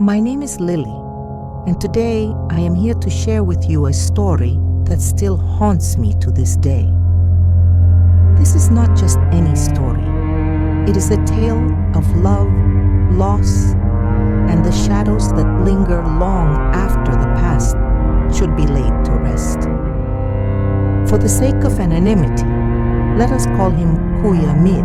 My name is Lily, and today I am here to share with you a story that still haunts me to this day. This is not just any story. It is a tale of love, loss, and the shadows that linger long after the past should be laid to rest. For the sake of anonymity, let us call him Kuya Mid.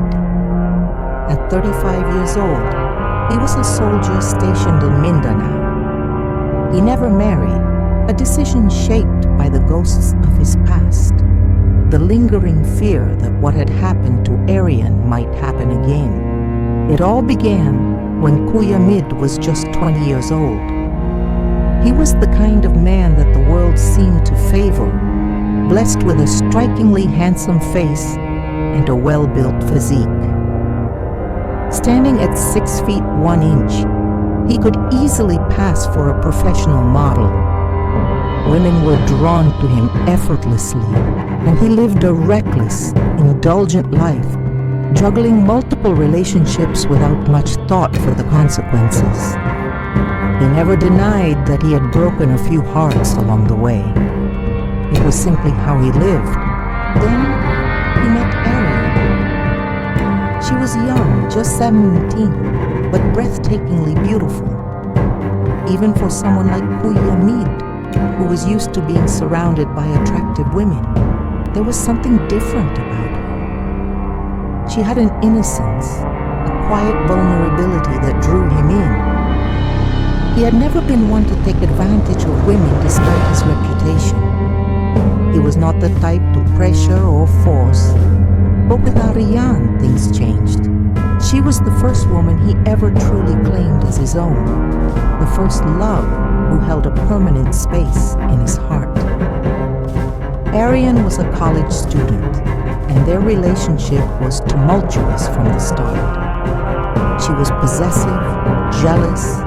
At 35 years old, he was a soldier stationed in Mindanao. He never married, a decision shaped by the ghosts of his past, the lingering fear that what had happened to Arian might happen again. It all began when Kuya Mid was just 20 years old. He was the kind of man that the world seemed to favor, blessed with a strikingly handsome face and a well-built physique. Standing at 6 feet 1 inch, he could easily pass for a professional model. Women were drawn to him effortlessly, and he lived a reckless, indulgent life, juggling multiple relationships without much thought for the consequences. He never denied that he had broken a few hearts along the way. It was simply how he lived. Then he met Arian. She was young, just 17, but breathtakingly beautiful. Even for someone like Kuya Mid, who was used to being surrounded by attractive women, there was something different about her. She had an innocence, a quiet vulnerability that drew him in. He had never been one to take advantage of women despite his reputation. He was not the type to pressure or force, but with Arian, things changed. She was the first woman he ever truly claimed as his own, the first love who held a permanent space in his heart. Arian was a college student, and their relationship was tumultuous from the start. She was possessive, jealous,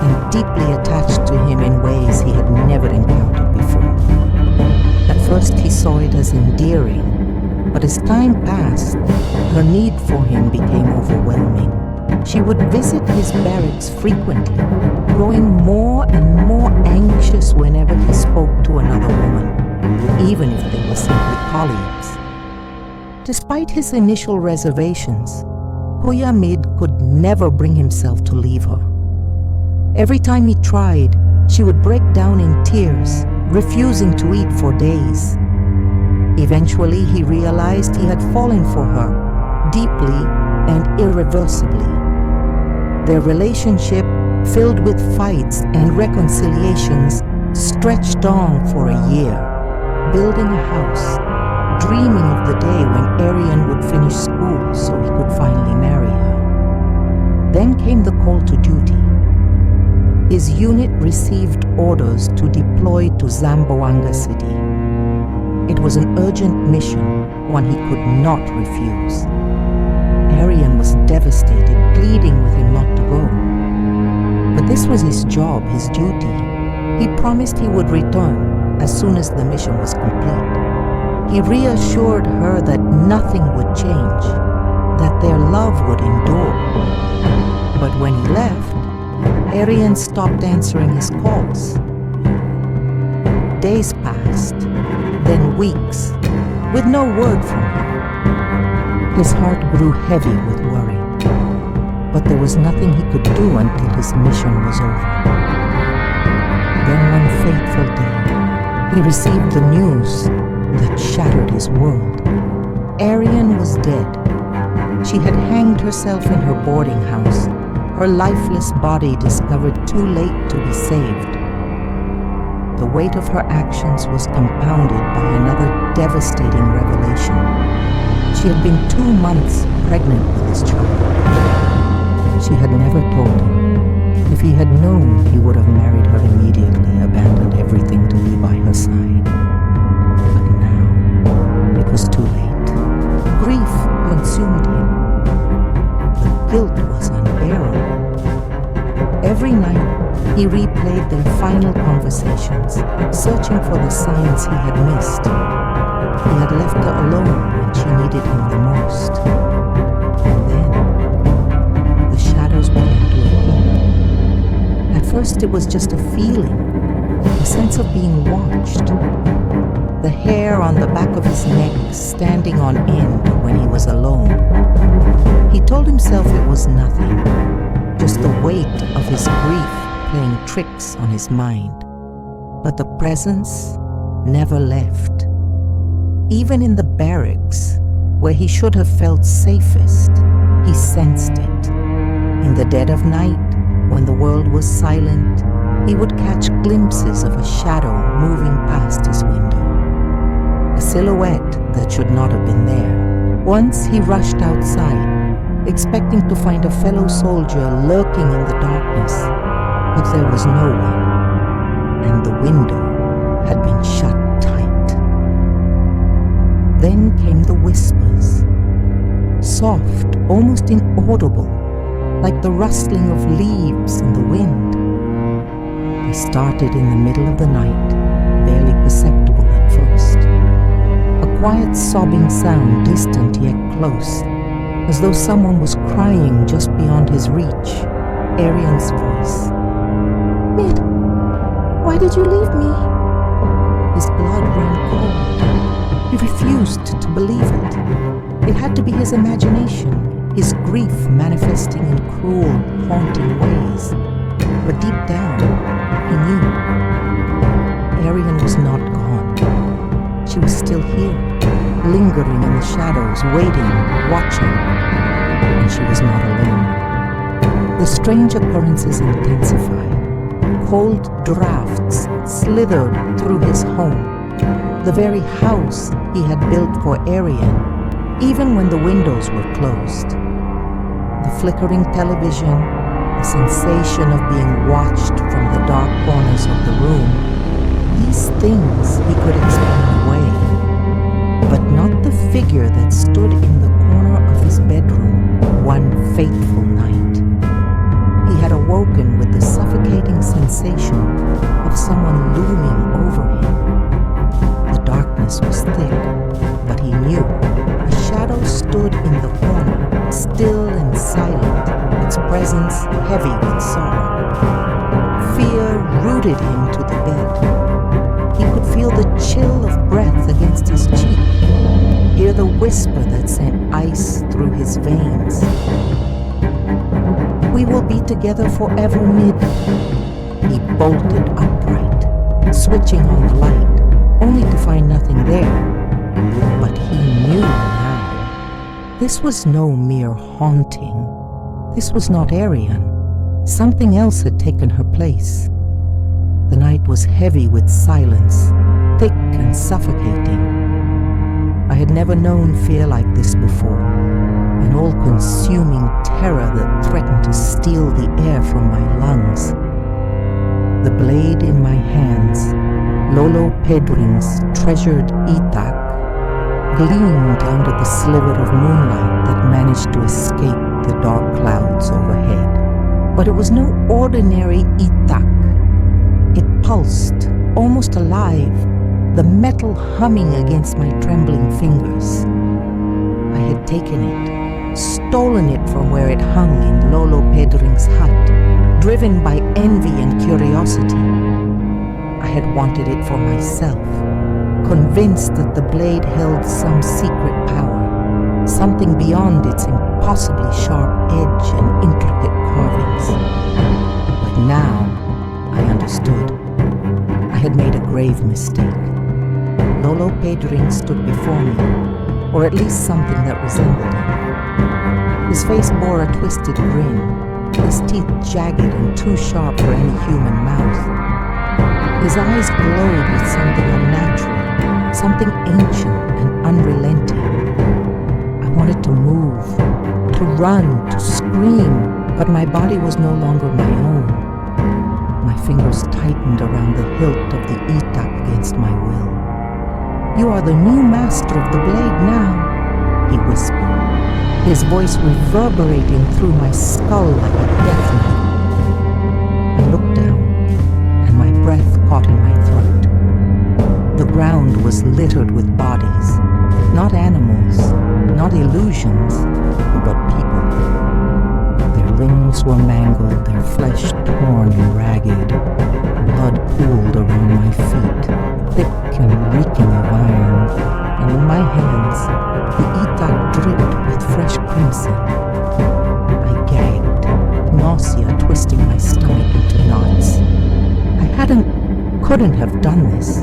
and deeply attached to him in ways he had never encountered before. At first he saw it as endearing, but as time passed, her need for him became overwhelming. She would visit his barracks frequently, growing more and more anxious whenever he spoke to another woman, even if they were simply colleagues. Despite his initial reservations, Kuya Mid could never bring himself to leave her. Every time he tried, she would break down in tears, refusing to eat for days. Eventually, he realized he had fallen for her, deeply and irreversibly. Their relationship, filled with fights and reconciliations, stretched on for a year, building a house, dreaming of the day when Arian would finish school so he could finally marry her. Then came the call to duty. His unit received orders to deploy to Zamboanga City. It was an urgent mission, one he could not refuse. Arian was devastated, pleading with him not to go. But this was his job, his duty. He promised he would return as soon as the mission was complete. He reassured her that nothing would change, that their love would endure. But when he left, Arian stopped answering his calls. Days passed, then weeks, with no word from him. His heart grew heavy with worry, but there was nothing he could do until his mission was over. Then one fateful day, he received the news that shattered his world. Arian was dead. She had hanged herself in her boarding house, her lifeless body discovered too late to be saved. The weight of her actions was compounded by another devastating revelation. She had been 2 months pregnant with his child. She had never told him. If he had known, he would have married her immediately, abandoned everything to be by her side. But now, it was too late. Grief consumed him. The guilt was unbearable. Every night, he replayed their final conversations, searching for the signs he had missed. He had left her alone when she needed him the most. And then, the shadows began to appear. At first it was just a feeling, a sense of being watched. The hair on the back of his neck standing on end when he was alone. He told himself it was nothing, just the weight of his grief playing tricks on his mind. But the presence never left. Even in the barracks, where he should have felt safest, he sensed it. In the dead of night, when the world was silent, he would catch glimpses of a shadow moving past his window. A silhouette that should not have been there. Once he rushed outside, expecting to find a fellow soldier lurking in the darkness, but there was no one, and the window had been shut tight. Then came the whispers, soft, almost inaudible, like the rustling of leaves in the wind. They started in the middle of the night, barely perceptible at first. A quiet sobbing sound, distant yet close, as though someone was crying just beyond his reach. Arian's voice. "Mid, why did you leave me?" His blood ran cold. He refused to believe it. It had to be his imagination, his grief manifesting in cruel, haunting ways. But deep down, he knew. Arian was not gone. She was still here, lingering in the shadows, waiting, watching. And she was not alone. The strange occurrences intensified. Cold drafts slithered through his home, the very house he had built for Arian, even when the windows were closed. The flickering television, the sensation of being watched from the dark corners of the room, these things he could explain away, but not the figure that stood in the corner of his bedroom one fateful night. He had awoken with the suffocating sensation of someone looming over him. The darkness was thick, but he knew a shadow stood in the corner, still and silent, its presence heavy with sorrow. Fear rooted him to the bed. He could feel the chill of breath against his cheek, hear the whisper that sent ice through his veins. "We will be together forever, Mid." He bolted upright, switching on the light, only to find nothing there. But he knew now. This was no mere haunting. This was not Arian. Something else had taken her place. The night was heavy with silence, thick and suffocating. I had never known fear like this before, an all-consuming terror that threatened to steal the air from my lungs. The blade in my hands, Lolo Pedring's treasured itak, gleamed under the sliver of moonlight that managed to escape the dark clouds overhead. But it was no ordinary itak. It pulsed, almost alive, the metal humming against my trembling fingers. I had taken it, stolen it from where it hung in Lolo Pedring's hut, driven by envy and curiosity. I had wanted it for myself, convinced that the blade held some secret power, something beyond its impossibly sharp edge and intricate carvings. But now I understood. I had made a grave mistake. Lolo Pedring stood before me, or at least something that resembled him. His face bore a twisted grin, his teeth jagged and too sharp for any human mouth. His eyes glowed with something unnatural, something ancient and unrelenting. I wanted to move, to run, to scream, but my body was no longer my own. My fingers tightened around the hilt of the itak against my will. "You are the new master of the blade now," he whispered, his voice reverberating through my skull like a death knell. I looked down, and my breath caught in my throat. The ground was littered with bodies, not animals, not illusions, but people. Their limbs were mangled, their flesh torn and ragged. Blood pooled around my feet, thick and reeking of iron, and in my hands, the itak dripped with fresh crimson. I gagged, nausea twisting my stomach into knots. Couldn't have done this.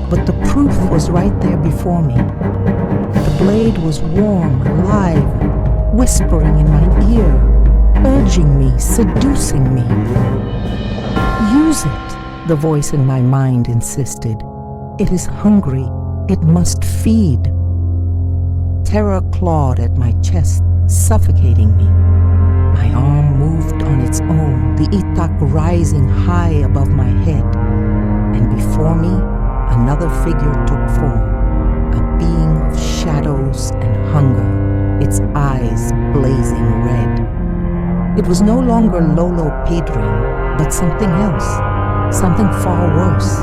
But the proof was right there before me. The blade was warm, alive, whispering in my ear, urging me, seducing me. Use it, the voice in my mind insisted. It is hungry. It must feed. Terror clawed at my chest, suffocating me. My arm moved on its own, the itak rising high above my head. And before me, another figure took form, a being of shadows and hunger, its eyes blazing red. It was no longer Lolo Pedring, but something else, something far worse.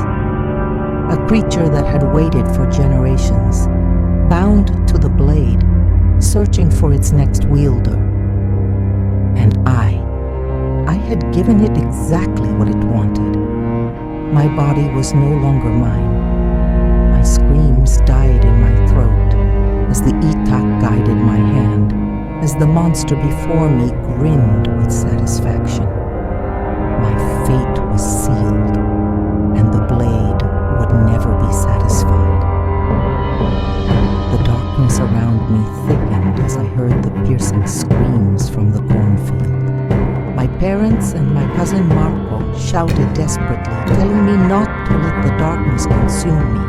A creature that had waited for generations, bound to the blade, searching for its next wielder. And I had given it exactly what it wanted. My body was no longer mine. My screams died in my throat as the itak guided my hand, as the monster before me grinned with satisfaction. My fate was sealed, and the blade would never be satisfied. The darkness around me thickened as I heard the piercing screams from the cornfield. My parents and my cousin Marco shouted desperately, telling me not to let the darkness consume me.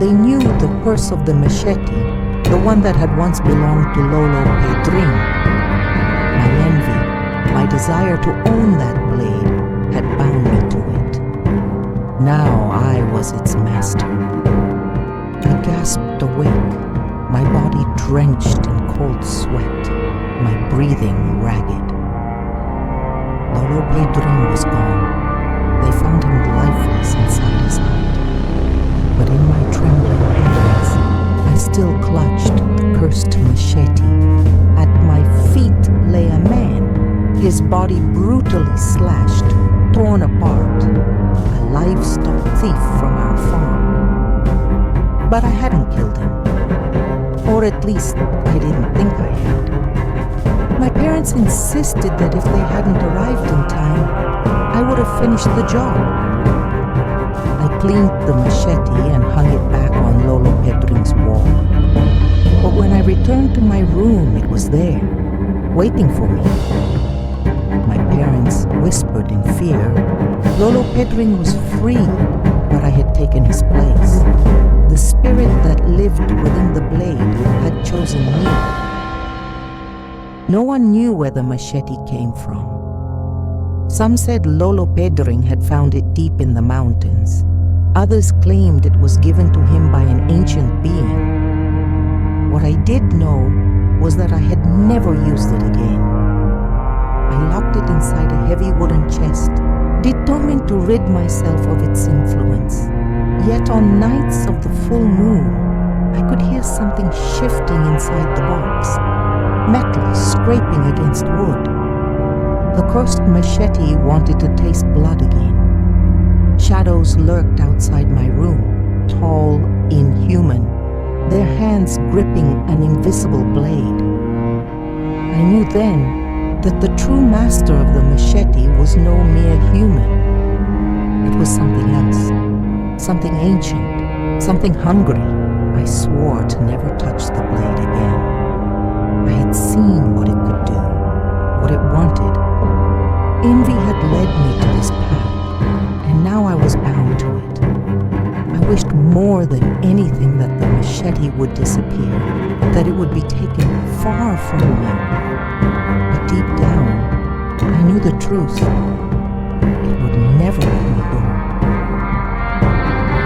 They knew the curse of the machete, the one that had once belonged to Lolo Pedrin. My envy, my desire to own that blade, had bound me to it. Now I was its master. I gasped awake, my body drenched in cold sweat, my breathing ragged. Lolo Pedrin was gone. They found him lifeless inside his hut. But in my trembling hands, I still clutched the cursed machete. At my feet lay a man, his body brutally slashed, torn apart, a livestock thief from our farm. But I hadn't killed him. Or at least, I didn't think I had. My parents insisted that if they hadn't arrived in time, I would have finished the job. I cleaned the machete and hung it back on Lolo Pedrin's wall. But when I returned to my room, it was there, waiting for me. My parents whispered in fear. Lolo Pedrin was free, but I had taken his place. The spirit that lived within the blade had chosen me. No one knew where the machete came from. Some said Lolo Pedring had found it deep in the mountains. Others claimed it was given to him by an ancient being. What I did know was that I had never used it again. I locked it inside a heavy wooden chest, determined to rid myself of its influence. Yet on nights of the full moon, I could hear something shifting inside the box. Metal scraping against wood. The cursed machete wanted to taste blood again. Shadows lurked outside my room, tall, inhuman, their hands gripping an invisible blade. I knew then that the true master of the machete was no mere human. It was something else, something ancient, something hungry. I swore to never touch the blade again. I had seen what it could do, what it wanted. Envy had led me to this path, and now I was bound to it. I wished more than anything that the machete would disappear, that it would be taken far from me. But deep down, I knew the truth. It would never let me go.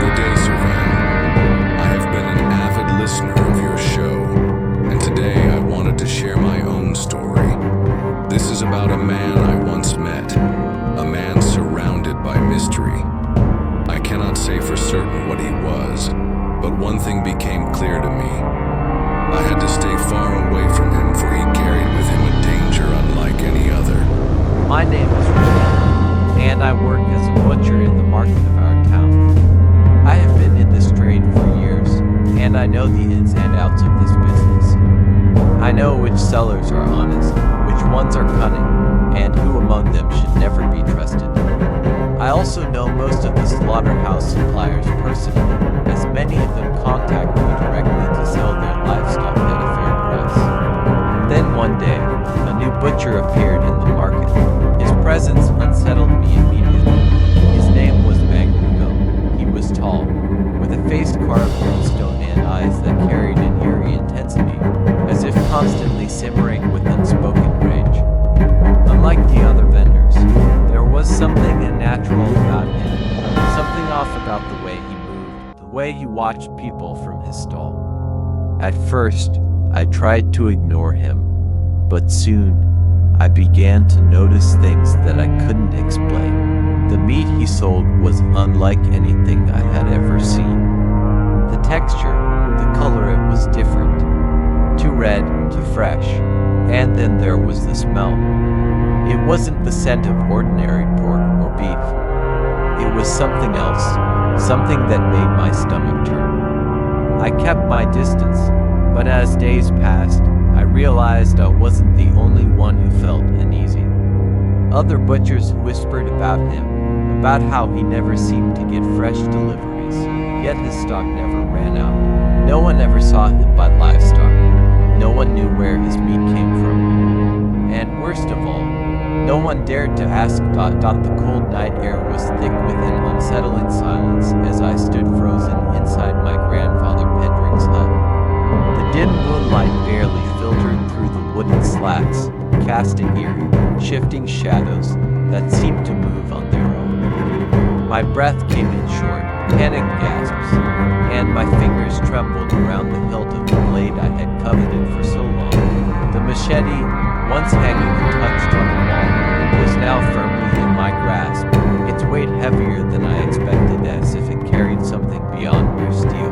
Good day, Survivor. I have been an avid listener of your show, and today I wanted to share my own story. This is about a man I once met, a man surrounded by mystery. I cannot say for certain what he was, but one thing became clear to me. I had to stay far away from him, for he carried with him a danger unlike My name is Rick, and I work as a butcher in the market of our town. I have been in this trade for years, and I know the ins and outs of this business. I know which sellers are honest, which ones are cunning, and who among them should never be trusted. I also know most of the slaughterhouse suppliers personally, as many of them contact me directly to sell their livestock at a fair price. Then one day, a new butcher appeared in the market. His presence unsettled me immediately. His name was Magrugo. He was tall, with a face carved in stone and eyes that carried an eerie intensity, as if constantly simmering with unspoken rage. Unlike the other vendors, there was something unnatural about him, something off about the way he moved, the way he watched people from his stall. At first, I tried to ignore him, but soon I began to notice things that I couldn't explain. The meat he sold was unlike anything I had ever seen. The texture, the color, it was different. Too red, too fresh. And then there was the smell. It wasn't the scent of ordinary pork or beef. It was something else, something that made my stomach turn. I kept my distance, but as days passed, I realized I wasn't the only one who felt uneasy. Other butchers whispered about him, about how he never seemed to get fresh deliveries, yet his stock never ran out. No one ever saw him buy livestock. No one knew where his meat came from. And worst of all, no one dared to ask. The cold night air was thick with an unsettling silence as I stood frozen inside my grandfather Pedring's hut. The dim moonlight barely filtered through the wooden slats, casting eerie, shifting shadows that seemed to move on their own. My breath came in short, panicked gasps, and my fingers trembled around the hilt of the blade I had coveted for so long. The machete, once hanging untouched on the wall, was now firmly in my grasp, its weight heavier than I expected, as if it carried something beyond mere steel.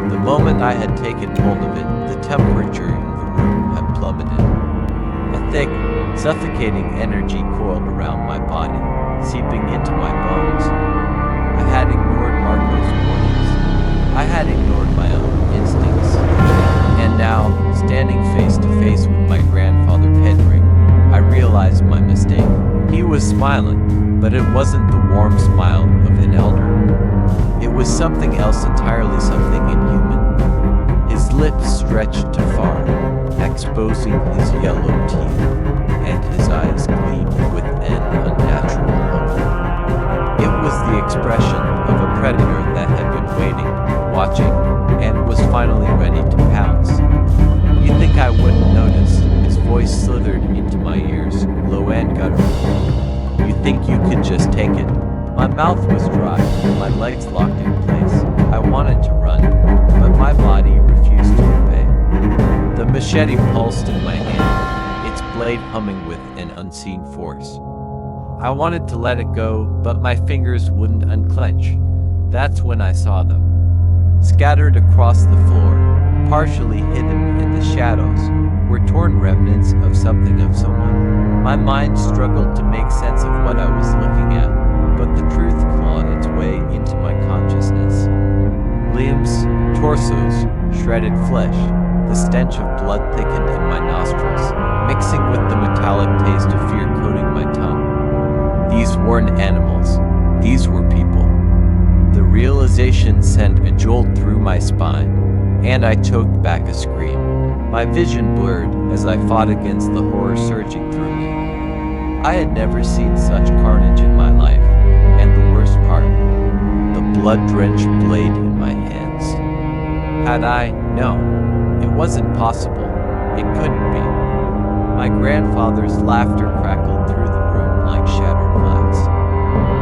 The moment I had taken hold of it, the temperature in the room had plummeted. A thick, suffocating energy coiled around my body, seeping into my bones. I had ignored Marco's warnings. I had ignored my own instincts. And now, standing face to face with my grandfather Pedring, I realized my mistake. He was smiling, but it wasn't the warm smile of an elder. It was something else entirely, something inhuman. His lips stretched too far, exposing his yellow teeth, and his eyes gleamed with an unnatural hunger. It was the expression of a predator that had been waiting, watching, and was finally ready to pounce. You'd think I wouldn't notice. His voice slithered into my ears, low and guttural. You think you could just take it? My mouth was dry, my legs locked in place. I wanted to run, but my body refused to obey. The machete pulsed in my hand, its blade humming with an unseen force. I wanted to let it go, but my fingers wouldn't unclench. That's when I saw them. Scattered across the floor, partially hidden in the shadows, were torn remnants of something, of someone. My mind struggled to make sense of what I was looking at, but the truth clawed its way into my consciousness. Limbs, torsos, shredded flesh, the stench of blood thickened in my nostrils, mixing with the metallic taste of fear coating my tongue. These weren't animals, these were people. The realization sent a jolt through my spine, and I choked back a scream. My vision blurred as I fought against the horror surging through me. I had never seen such carnage in my life, and the worst part, the blood-drenched blade in my hands. Had I? No, it wasn't possible. It couldn't be. My grandfather's laughter crackled through the room like shattered glass.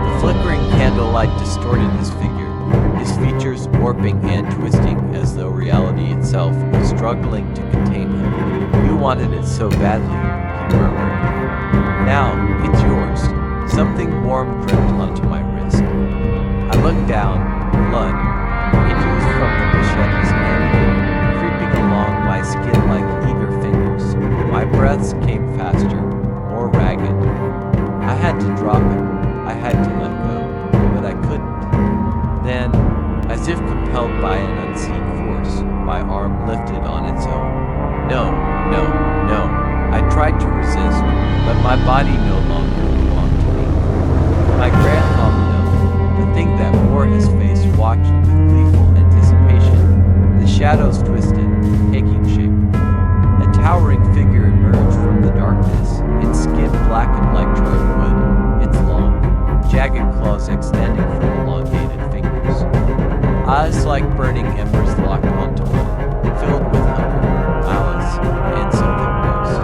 The flickering candlelight distorted his figure, his features warping and twisting as though reality itself was struggling to contain him. You wanted it so badly, he murmured. Now, it's yours. Something warm dripped onto my wrist. I looked down, blood, it oozed from the machete's handle, creeping along my skin like eager fingers. My breaths came faster, more ragged, I had to drop it. I had to let go, but I couldn't. Then, as if compelled by an unseen force, my arm lifted on its own. No, no, no. I tried to resist, but my body no longer belonged to me. My grandfather, the thing that wore his face, watched with gleeful anticipation. The shadows twisted, taking shape. A towering figure emerged from the darkness, its skin blackened like charred wood, its long, jagged claws extending from elongated fingers. Eyes like burning embers locked onto mine, filled with hunger, malice, and something worse.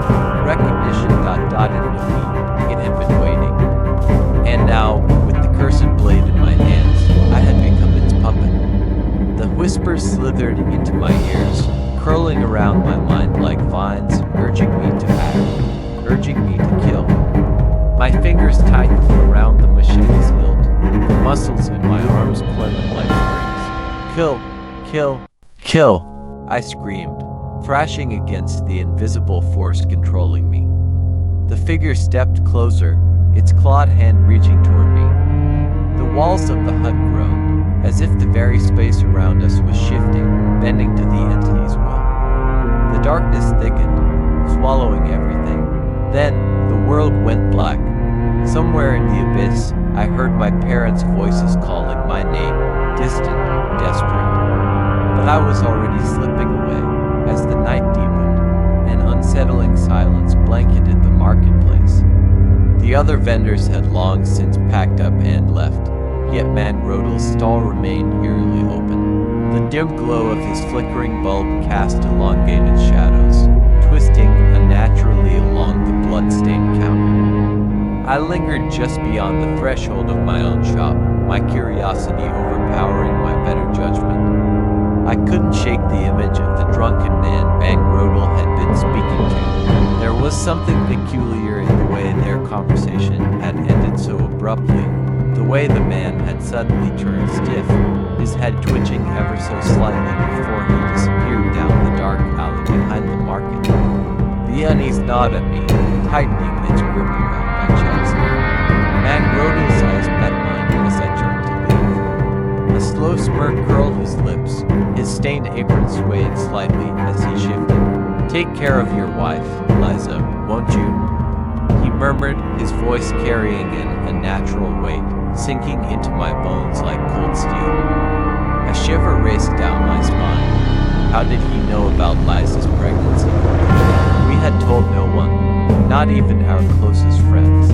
Recognition dotted into me. It had been waiting. And now, with the cursed blade in my hands, I had become its puppet. The whispers slithered into my ears, curling around my mind like vines, urging me to act, urging me to kill. My fingers tightened around the machete's hilt, the muscles in my arms coiling like springs. Kill, kill, kill, I screamed, thrashing against the invisible force controlling me. The figure stepped closer, its clawed hand reaching toward me. The walls of the hut groaned, as if the very space around us was shifting, bending to the entity's will. The darkness thickened, swallowing everything. Then, the world went black. Somewhere in the abyss, I heard my parents' voices calling my name, distant, desperate. But I was already slipping away, as the night deepened. An unsettling silence blanketed the marketplace. The other vendors had long since packed up and left, yet Mangrodel's stall remained eerily open. The dim glow of his flickering bulb cast elongated shadows, twisting unnaturally along the blood-stained counter. I lingered just beyond the threshold of my own shop, my curiosity overpowering my better judgment. I couldn't shake the image of the drunken man Mangrodel had been speaking to. There was something peculiar in the way their conversation had ended so abruptly, the way the man had suddenly turned stiff, his head twitching ever so slightly before he disappeared down the dark alley behind the market. The unease gnawed at me, tightening its grip around my chest. Mangrodel's eyes met mine as I turned to leave. A slow smirk curled his lips, his stained apron swayed slightly as he shifted. "Take care of your wife, Liza, won't you?" He murmured, his voice carrying an unnatural weight, sinking into my bones like cold steel. A shiver raced down my spine. How did he know about Liza's pregnancy? We had told no one, not even our closest friends.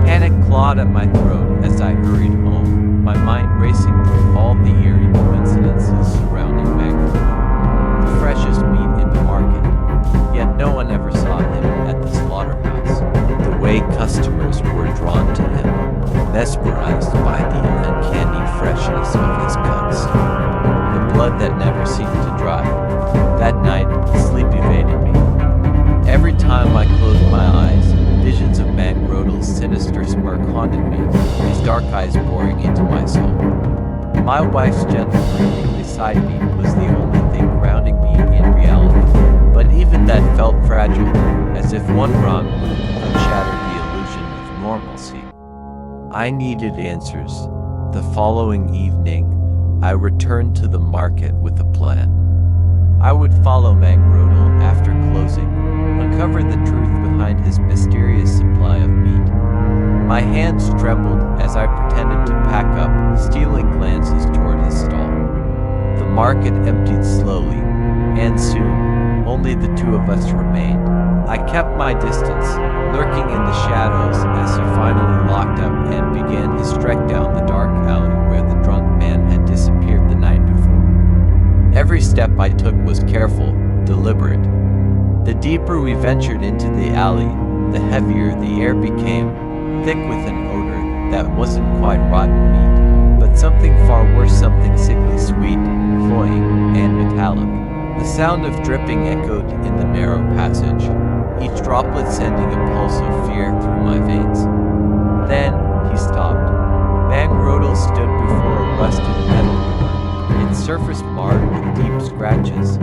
Panic clawed at my throat as I hurried home, my mind racing through all the eerie coincidences surrounding Magno. The freshest meat in the market, yet no one ever saw him at the slaughterhouse. The way customers were drawn to him, mesmerized by the uncanny freshness of his cuts. The blood that never seemed to dry. That night, sleep evaded me. Every time I closed my eyes, visions of Mangrodel's sinister smirk haunted me, his dark eyes boring into my soul. My wife's gentle breathing beside me was the only thing grounding me in reality, but even that felt fragile, as if one wrong move could shatter the illusion of normalcy. I needed answers. The following evening, I returned to the market with a plan. I would follow Mangrodel after closing, uncover the truth behind his mysterious supply of meat. My hands trembled as I pretended to pack up, stealing glances toward his stall. The market emptied slowly, and soon, only the two of us remained. I kept my distance, lurking in the shadows as he finally locked up and began his trek down the dark alley where the drunk man had disappeared the night before. Every step I took was careful, deliberate. The deeper we ventured into the alley, the heavier the air became, thick with an odor that wasn't quite rotten meat, but something far worse, something sickly sweet, cloying, and metallic. The sound of dripping echoed in the narrow passage, each droplet sending a pulse of fear through my veins. Then he stopped. Mangrodel stood before a rusted metal door, its surface marred with deep scratches.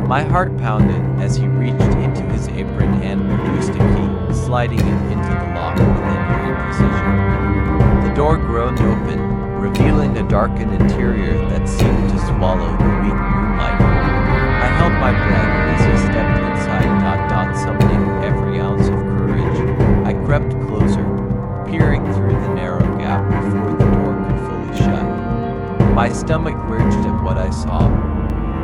My heart pounded as he reached into his apron and produced a key, sliding it into the lock with engineering precision. The door groaned open, revealing a darkened interior that seemed to swallow the weak moonlight. I held my breath as he stepped inside, summoning every ounce of courage. I crept closer, peering through the narrow gap before the door could fully shut. My stomach lurched at what I saw.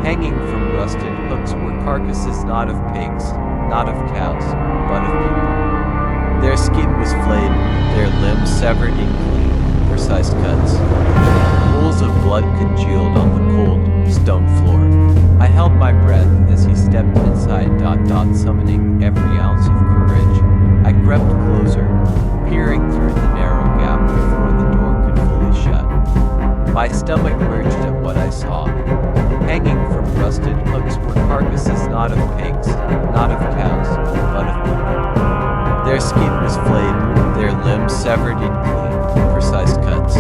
Hanging from rusted hooks were carcasses not of pigs, not of cows, but of people. Their skin was flayed, their limbs severed in clean, precise cuts. Pools of blood congealed on the cold, stone floor. I held my breath as he stepped inside, summoning every ounce of courage. I crept closer, peering through the narrow gap before the door could fully shut. My stomach lurched at what I saw. Hanging from rusted hooks were carcasses not of pigs, not of cows, but of people. Their skin was flayed, their limbs severed in clean, precise cuts.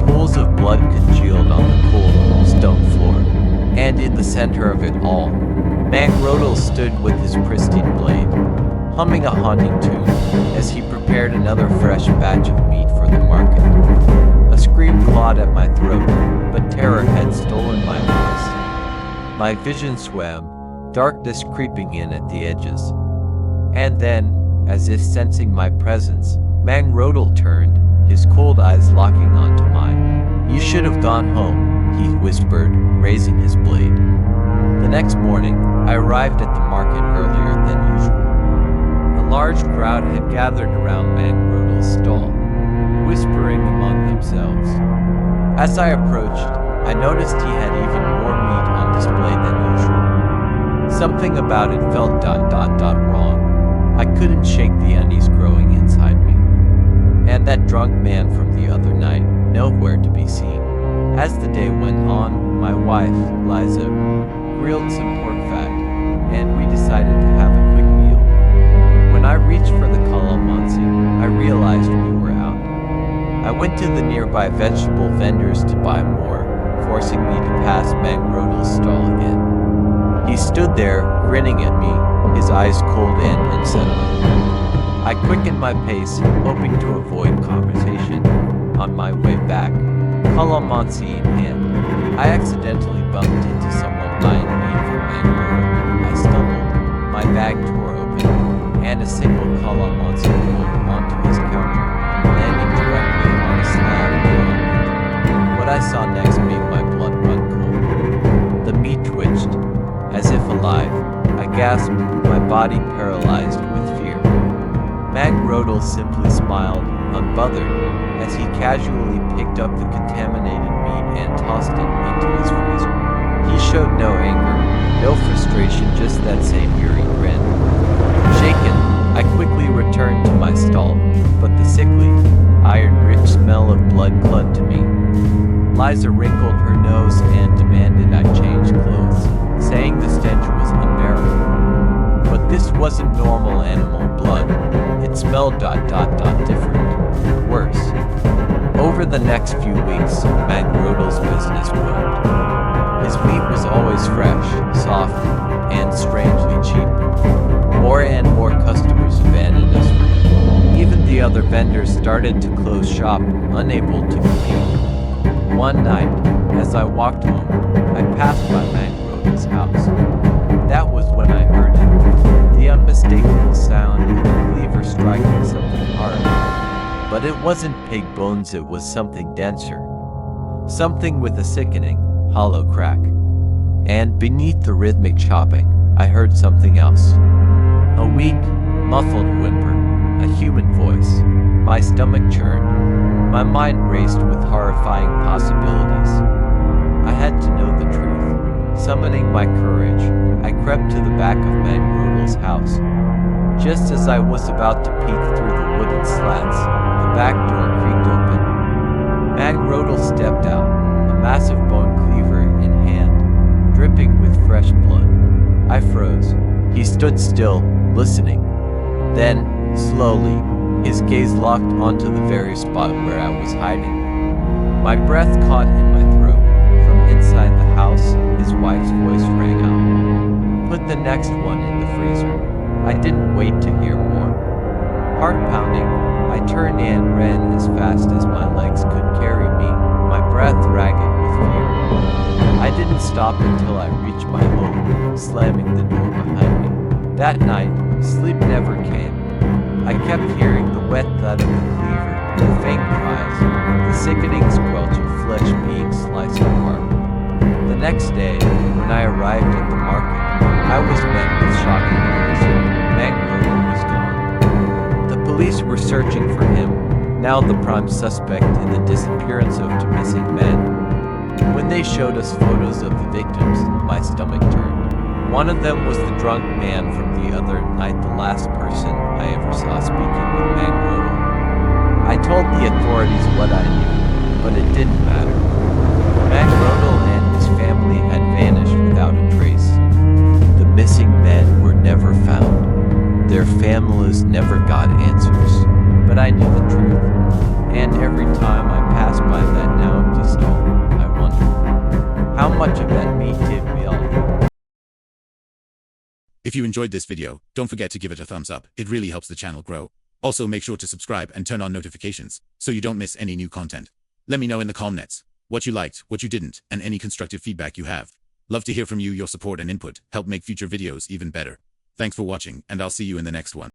Pools of blood congealed on the cold, stone floor. And in the center of it all, Mangrotle stood with his pristine blade, humming a haunting tune as he prepared another fresh batch of meat for the market. A scream clawed at my throat, but terror had stolen my voice. My vision swam, darkness creeping in at the edges. And then, as if sensing my presence, Mangrotle turned, his cold eyes locking onto mine. "You should have gone home," he whispered, raising his blade. The next morning, I arrived at the market earlier than usual. A large crowd had gathered around Mangrotle's stall, whispering among themselves. As I approached, I noticed he had even more meat on display than usual. Something about it felt wrong. I couldn't shake the unease growing inside me. And that drunk man from the other night, nowhere to be seen. As the day went on, my wife, Liza, grilled some pork fat, and we decided to have a quick meal. When I reached for the calamansi, I realized we were out. I went to the nearby vegetable vendors to buy more, forcing me to pass Mangrotle's stall again. He stood there, grinning at me, his eyes cold and unsettling. I quickened my pace, hoping to avoid conversation. On my way back, calamansi in hand, I accidentally bumped into someone buying meat from Mangrotle. I stumbled, my bag tore open, and a single calamansi rolled onto his counter, landing directly on a slab of raw meat. What I saw next made my blood run cold. The meat twitched, as if alive. I gasped, my body paralyzed with fear. Mangrotle simply smiled, unbothered, as he casually picked up the contaminated meat and tossed it into his freezer. He showed no anger, no frustration, just that same eerie grin. Shaken, I quickly returned to my stall, but the sickly, iron-rich smell of blood clung to me. Liza wrinkled her nose and demanded I change clothes, saying the stench was unbearable. But this wasn't normal animal blood. It smelled different. Worse. Over the next few weeks, Mangrotle's business boomed. His meat was always fresh, soft, and strangely cheap. More and more customers abandoned us for him. Even the other vendors started to close shop, unable to compete. One night, as I walked home, I passed by Mangrotle's house. That was when I heard it, the unmistakable sound of a cleaver striking something hard. But it wasn't pig bones, it was something denser. Something with a sickening, hollow crack. And beneath the rhythmic chopping, I heard something else. A weak, muffled whimper, a human voice. My stomach churned. My mind raced with horrifying possibilities. I had to know the truth. Summoning my courage, I crept to the back of Mangrotle's house. Just as I was about to peek through the wooden slats, the back door creaked open. Mangrotle stepped out, a massive bone cleaver in hand, dripping with fresh blood. I froze. He stood still, listening. Then, slowly, his gaze locked onto the very spot where I was hiding. My breath caught in my throat. From inside inside the house, his wife's voice rang out. Put the next one in the freezer. I didn't wait to hear more. Heart pounding, I turned and ran as fast as my legs could carry me, my breath ragged with fear. I didn't stop until I reached my home, slamming the door behind me. That night, sleep never came. I kept hearing the wet thud of the cleaver, the faint cries, the sickening squelch of flesh being sliced apart. The next day, when I arrived at the market, I was met with shocking news. Mangrove was gone. The police were searching for him, now the prime suspect in the disappearance of two missing men. When they showed us photos of the victims, my stomach turned. One of them was the drunk man from the other night, the last person I ever saw speaking with Mangrove. I told the authorities what I knew, but it didn't matter. Mangrove and his family had vanished without a trace. The missing men were never found. Their families never got answers. But I knew the truth. And every time I passed by that now empty stall, I wondered, how much of that meat did we all eat? If you enjoyed this video, don't forget to give it a thumbs up. It really helps the channel grow. Also make sure to subscribe and turn on notifications so you don't miss any new content. Let me know in the comments what you liked, what you didn't, and any constructive feedback you have. Love to hear from you. Your support and input help make future videos even better. Thanks for watching, and I'll see you in the next one.